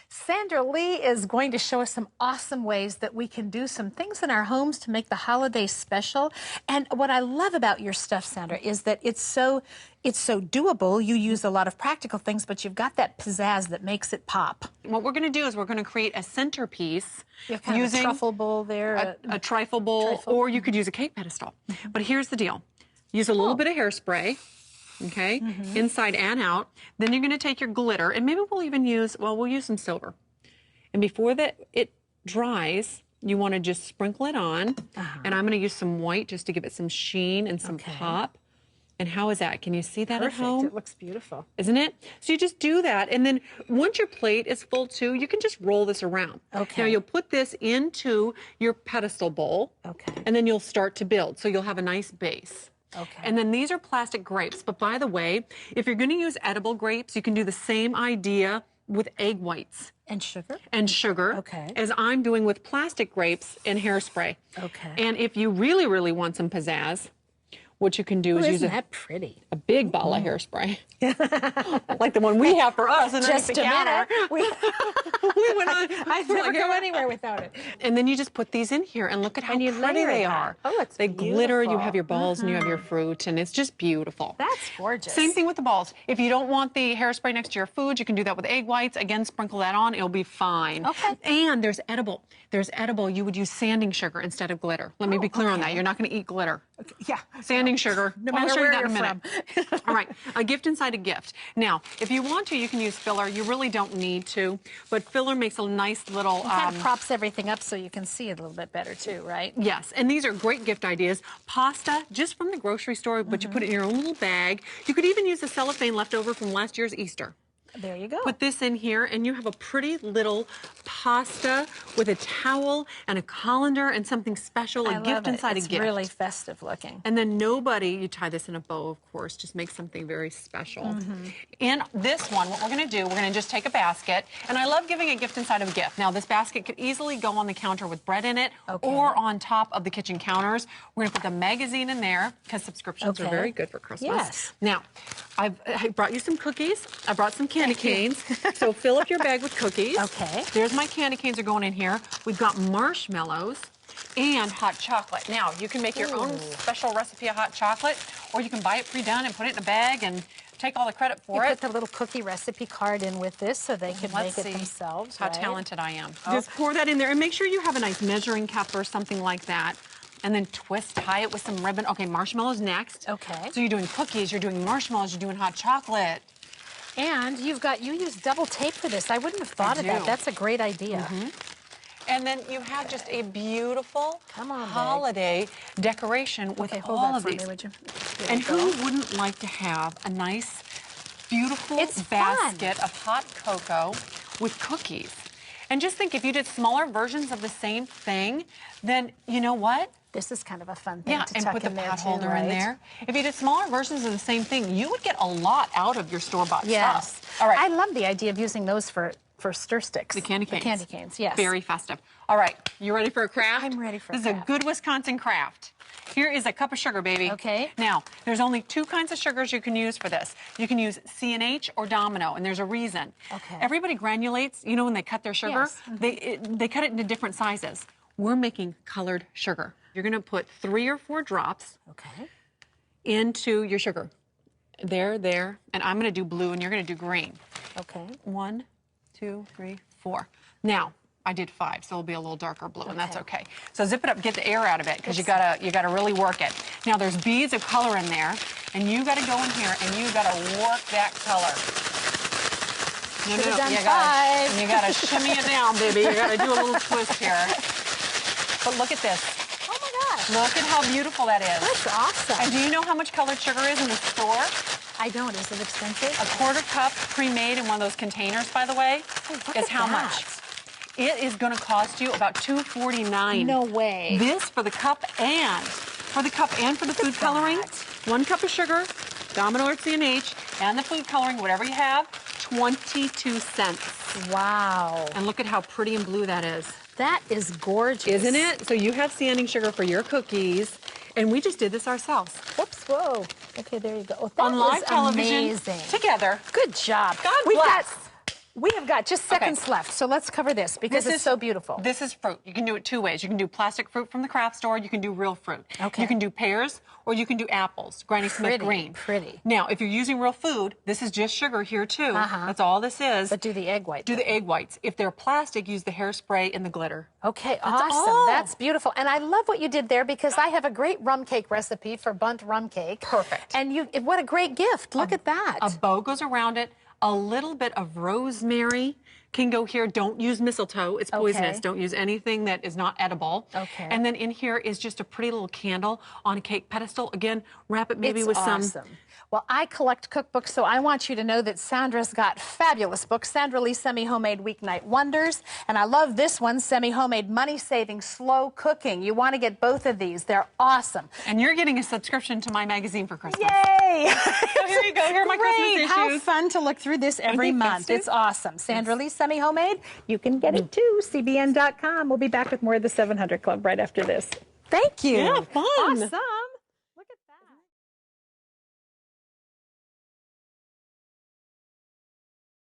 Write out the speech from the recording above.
Sandra Lee is going to show us some awesome ways that we can do some things in our homes to make the holidays special. And what I love about your stuff, Sandra, is that it's so doable. You use a lot of practical things, but you've got that pizzazz that makes it pop. What we're going to do is we're going to create a centerpiece using a truffle bowl there. A trifle bowl, or you could use a cake pedestal. But here's the deal. Use a little bit of hairspray. Okay, inside and out. Then you're going to take your glitter, and maybe we'll even use, well, we'll use some silver. And before it dries, you want to just sprinkle it on. And I'm going to use some white just to give it some sheen and some pop. And how is that? Can you see that at home? It looks beautiful. Isn't it? So you just do that, and then once your plate is full too, you can just roll this around. Now you'll put this into your pedestal bowl. And then you'll start to build. So you'll have a nice base. And then these are plastic grapes. But by the way, if you're going to use edible grapes, you can do the same idea with egg whites. And sugar? And sugar, as I'm doing with plastic grapes and hairspray. And if you really, really want some pizzazz, what you can do is use a big ball of hairspray. Like the one we have for us. And just a minute. we went on. I never go anywhere without it. And then you just put these in here, and look at how pretty they are. Oh, it's They glitter, you have your balls, and you have your fruit, and it's just beautiful. That's gorgeous. Same thing with the balls. If you don't want the hairspray next to your food, you can do that with egg whites. Again, sprinkle that on. It'll be fine. And there's edible. You would use sanding sugar instead of glitter. Let me be clear on that. You're not going to eat glitter. Sanding sugar. No matter I'll show you where that in a you're minute. from. All right, a gift inside a gift. Now, if you want to, you can use filler. You really don't need to, but filler makes a nice little... It kind of props everything up so you can see it a little bit better too, right? Yes, and these are great gift ideas. Pasta, just from the grocery store, but you put it in your own little bag. You could even use the cellophane left over from last year's Easter. There you go. Put this in here, and you have a pretty little pasta with a towel and a colander and something special, a gift inside a gift. It's really festive looking. And then you tie this in a bow, of course, just make something very special. And this one, what we're going to do, we're going to just take a basket, and I love giving a gift inside of a gift. Now, this basket could easily go on the counter with bread in it or on top of the kitchen counters. We're going to put the magazine in there because subscriptions are very good for Christmas. Yes. Now, I brought you some cookies. I brought some candy canes. So fill up your bag with cookies. There's my candy canes are going in here. We've got marshmallows and hot chocolate. Now, you can make your own special recipe of hot chocolate, or you can buy it pre-done and put it in a bag and take all the credit for it. Put the little cookie recipe card in with this so they can make it themselves. How talented I am. Just pour that in there and make sure you have a nice measuring cup or something like that. And then tie it with some ribbon. Okay, marshmallows next. So you're doing cookies, you're doing marshmallows, you're doing hot chocolate. And you use double tape for this. I wouldn't have thought of that. That's a great idea. And then you have just a beautiful holiday decoration with all of these. And who wouldn't like to have a nice, beautiful basket of hot cocoa with cookies? And just think, if you did smaller versions of the same thing, then you know what? This is kind of a fun thing to and tuck put the in there pot too, holder in there. If you did smaller versions of the same thing, you would get a lot out of your store-bought stuff. All right. I love the idea of using those for stir sticks. The candy canes. The candy canes, yes. Very festive. All right, you ready for a craft? I'm ready for a craft. This is a good Wisconsin craft. Here is a cup of sugar, baby. Now, there's only 2 kinds of sugars you can use for this. You can use C&H or Domino, and there's a reason. Everybody granulates, you know, when they cut their sugar, they cut it into different sizes. We're making colored sugar. You're going to put 3 or 4 drops into your sugar. There, and I'm going to do blue, and you're going to do green. 1, 2, 3, 4. Now, I did 5, so it'll be a little darker blue, and that's okay. So zip it up, get the air out of it, because you gotta really work it. Now there's beads of color in there, and you gotta go in here and you gotta work that color. You gotta shimmy it down, baby. You gotta do a little twist here. But look at this. Oh my gosh. Look at how beautiful that is. That's awesome. And do you know how much colored sugar is in the store? I don't. Is it expensive? A 1/4 cup pre-made in one of those containers, by the way, is how much? It is going to cost you about $2.49. No way. This for the cup and for the food coloring. 1 cup of sugar, Domino or C&H, and the food coloring, whatever you have, 22 cents. Wow. And look at how pretty and blue that is. That is gorgeous. Isn't it? So you have sanding sugar for your cookies, and we just did this ourselves. Whoops, whoa. Okay, there you go. Oh, that on live television amazing. Together. Good job. God bless. We have got just seconds left, so let's cover this because it's so beautiful. This is fruit. You can do it two ways. You can do plastic fruit from the craft store. You can do real fruit. Okay. You can do pears or you can do apples. Granny Smith green. Pretty. Now, if you're using real food, this is just sugar here too. That's all this is. But do the egg white. Do the egg whites. If they're plastic, use the hairspray and the glitter. Okay, awesome. That's beautiful. And I love what you did there because I have a great rum cake recipe for bundt rum cake. Perfect. And what a great gift. Look at that. A bow goes around it. A little bit of rosemary can go here. Don't use mistletoe. It's poisonous. Don't use anything that is not edible. Okay. And then in here is just a pretty little candle on a cake pedestal. Again, wrap it maybe with some... Well, I collect cookbooks, so I want you to know that Sandra's got fabulous books. Sandra Lee Semi-Homemade Weeknight Wonders. And I love this one, Semi-Homemade Money-Saving Slow Cooking. You want to get both of these. They're awesome. And you're getting a subscription to my magazine for Christmas. Yay! So here you go. Here are my Christmas issues. How fun to look through this every month. It's awesome. Sandra Lee Semi-Homemade. You can get it too. CBN.com. We'll be back with more of the 700 Club right after this. Thank you. Yeah, fun. Awesome.